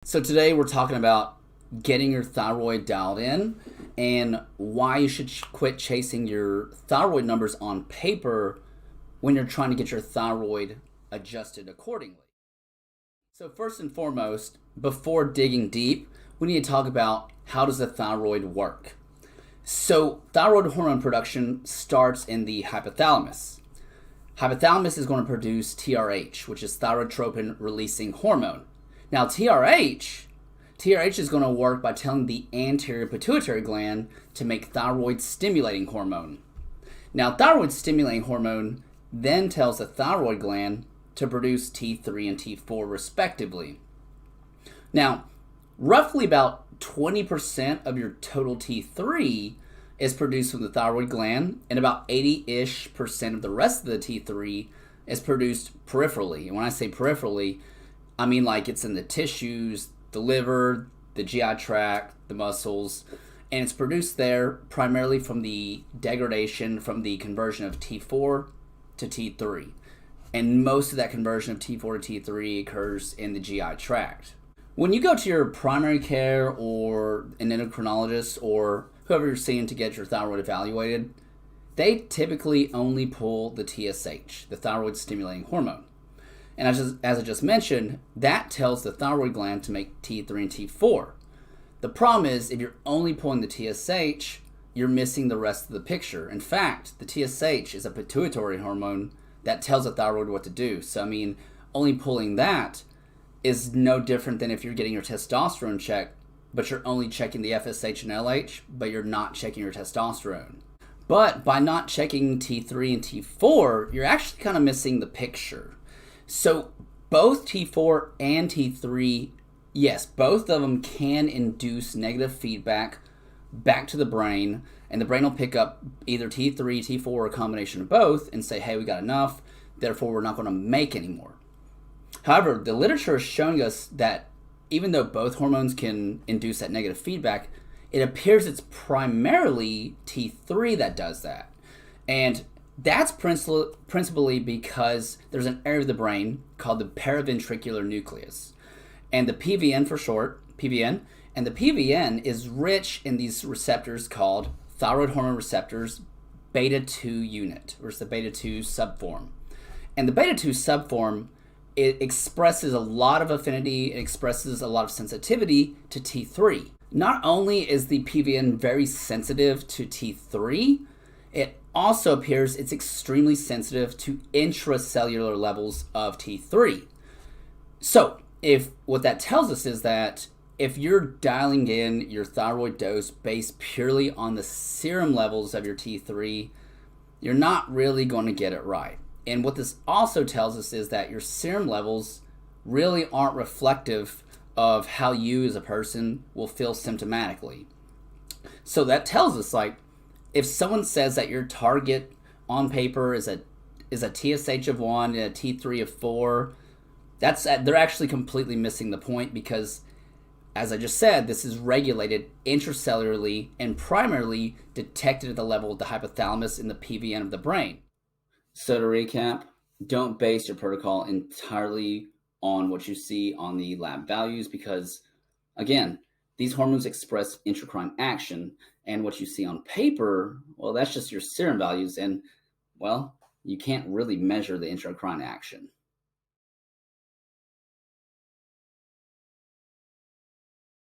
So today we're talking about getting your thyroid dialed in and why you should quit chasing your thyroid numbers on paper when you're trying to get your thyroid adjusted accordingly. So first and foremost, before digging deep, we need to talk about how does the thyroid work. So thyroid hormone production starts in the hypothalamus. Hypothalamus is going to produce TRH, which is thyrotropin releasing hormone. Now, TRH is going to work by telling the anterior pituitary gland to make thyroid stimulating hormone. Now, thyroid stimulating hormone then tells the thyroid gland to produce T3 and T4 respectively. Now, roughly about 20% of your total T3 is produced from the thyroid gland, and about 80-ish% of the rest of the T3 is produced peripherally. And when I say peripherally, I mean like it's in the tissues, the liver, the GI tract, the muscles, and it's produced there primarily from the degradation from the conversion of T4 to T3. And most of that conversion of T4 to T3 occurs in the GI tract. When you go to your primary care or an endocrinologist or whoever you're seeing to get your thyroid evaluated, they typically only pull the TSH, the thyroid stimulating hormone. And as I just mentioned, that tells the thyroid gland to make T3 and T4. The problem is if you're only pulling the TSH, you're missing the rest of the picture. In fact, the TSH is a pituitary hormone that tells the thyroid what to do. So, only pulling that is no different than if you're getting your testosterone checked, but you're only checking the FSH and LH, but you're not checking your testosterone. But by not checking T3 and T4, you're actually kind of missing the picture. So both T4 and T3, yes, both of them can induce negative feedback back to the brain, and the brain will pick up either T3, T4, or a combination of both and say, hey, we got enough, therefore we're not going to make any more. However, the literature is showing us that even though both hormones can induce that negative feedback, it appears it's primarily T3 that does that. And that's principally because there's an area of the brain called the paraventricular nucleus, and the PVN for short, PVN, and the PVN is rich in these receptors called thyroid hormone receptors beta 2 unit, or it's the beta 2 subform. And the beta 2 subform, it expresses a lot of affinity, it expresses a lot of sensitivity to T3. Not only is the PVN very sensitive to T3, it also appears it's extremely sensitive to intracellular levels of T3. So, if what that tells us is that if you're dialing in your thyroid dose based purely on the serum levels of your T3, you're not really going to get it right. And what this also tells us is that your serum levels really aren't reflective of how you as a person will feel symptomatically. So that tells us, like, if someone says that your target on paper is a TSH of 1 and a T3 of 4, they're actually completely missing the point, because as I just said, this is regulated intracellularly and primarily detected at the level of the hypothalamus in the PVN of the brain. So to recap, don't base your protocol entirely on what you see on the lab values, because again, these hormones express intracrine action, and what you see on paper, well, that's just your serum values, and well, you can't really measure the intracrine action.